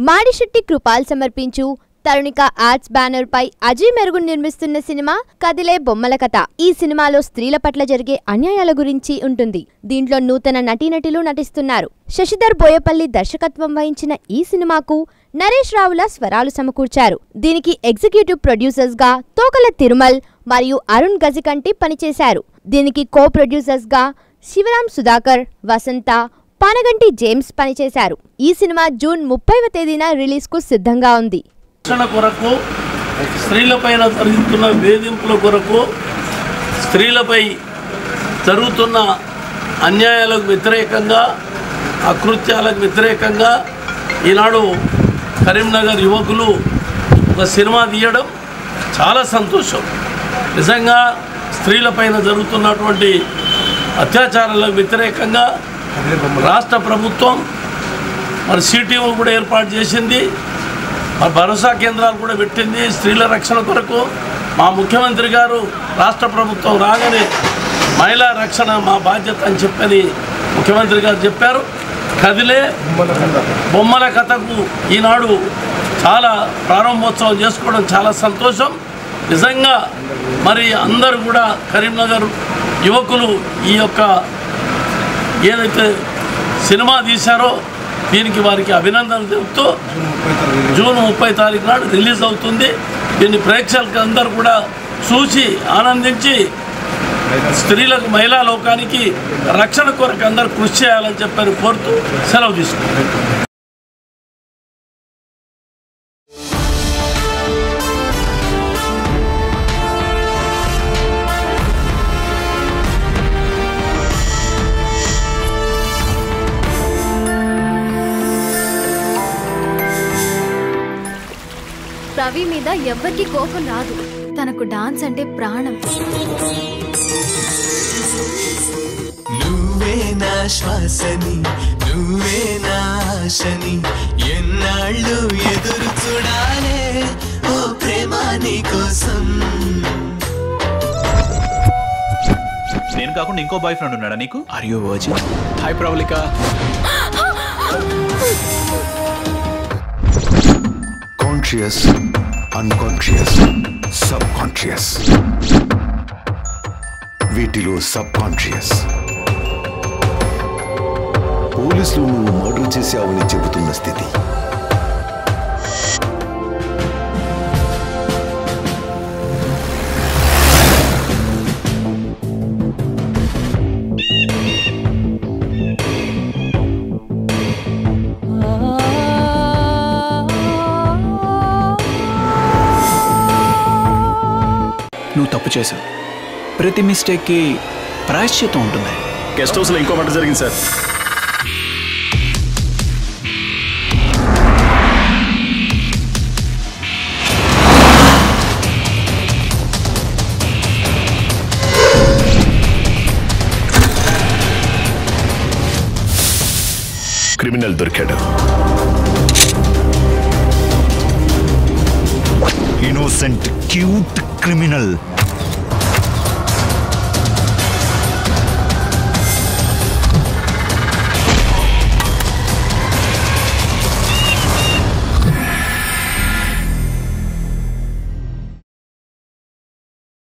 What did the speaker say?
మాడిశెట్టి కృపాల్ సమర్పించు తరుణిక arts banner పై అజయ్ మెరుగున్ నిర్మిస్తున్న cinema కదిలే బొమ్మల కథ. ఈ సినిమాలో స్త్రీల పట్ల జరిగే అన్యాయాల గురించి ఉంటుంది. దీంట్లో నూతన నటీనటులు నటిస్తున్నారు. శశిధర్ బోయపల్లి దర్శకత్వం వహించిన ఈ సినిమాకు నరేష్ రావుల స్వరాలు సమకూర్చారు. దీనికి ఎగ్జిక్యూటివ్ ప్రొడ్యూసర్స్ గా తోకల తిరుమల్ మరియు అరుణ్ గజికంటి పనిచేశారు. దీనికి కో ప్రొడ్యూసర్స్ గా శివరాం సుధాకర్, వసంత, పానగంటి జేమ్స్ పనిచేశారు. ఈ సినిమా జూన్ 30వ తేదీన రిలీజ్ కు సిద్ధంగా ఉంది. కొరకు స్త్రీలపైన జరుగుతున్న వేధింపుల కొరకు స్త్రీలపై జరుగుతున్న అన్యాయాలకు వ్యతిరేకంగా అకృత్యాలకు వ్యతిరేకంగా ఈనాడు కరీంనగర్ యువకులు ఒక సినిమా తీయడం చాలా సంతోషం. నిజంగా స్త్రీలపైన జరుగుతున్నటువంటి అత్యాచారాలకు వ్యతిరేకంగా రాష్ట్ర ప్రభుత్వం మరి సిటీఓ కూడా ఏర్పాటు చేసింది. మరి భరోసా కేంద్రాలు కూడా పెట్టింది స్త్రీల రక్షణ కొరకు. మా ముఖ్యమంత్రి గారు రాష్ట్ర ప్రభుత్వం రాగానే మహిళా రక్షణ మా బాధ్యత అని చెప్పని ముఖ్యమంత్రి గారు చెప్పారు. కదిలే బొమ్మల కథకు ఈనాడు చాలా ప్రారంభోత్సవం చేసుకోవడం చాలా సంతోషం. నిజంగా మరి అందరూ కూడా కరీంనగర్ యువకులు ఈ యొక్క ఏదైతే సినిమా తీశారో దీనికి వారికి అభినందనలు తెలుపుతూ జూన్ 30 తారీఖు నాడు రిలీజ్ అవుతుంది. దీన్ని ప్రేక్షకులకు అందరూ కూడా చూసి ఆనందించి స్త్రీలకు మహిళా లోకానికి రక్షణ కొరకు అందరూ కృషి చేయాలని చెప్పని కోరుతూ సెలవు తీసుకుంటారు. రవి మీద ఎవ్వరికి కోపం రాదు. తనకు డాన్స్ అంటే ప్రాణం. నువ్వే నా శ్వాసని, నువ్వే నా ఆశని, ఎన్నాళ్ళు ఎదురు చూడాలే ఓ ప్రేమ నీ కోసం. నేను కాకుండా ఇంకో బాయ్ ఫ్రెండ్ ఉన్నాడా నీకు? Are you virgin? Hi Pravallika. Conscious, unconscious, subconscious. వీటిలో సబ్కాన్షియస్. పోలీసులు నువ్వు మర్డర్ చేశావని చెబుతున్న స్థితి. నువ్వు తప్పు చేశావు. ప్రతి మిస్టేక్కి ప్రాయశ్చిత్తం ఉంటుంది. గెస్ట్ హౌస్లో ఇంకో మర్డర్ జరిగింది సార్. క్రిమినల్ దొరికాడు. Innocent cute criminal.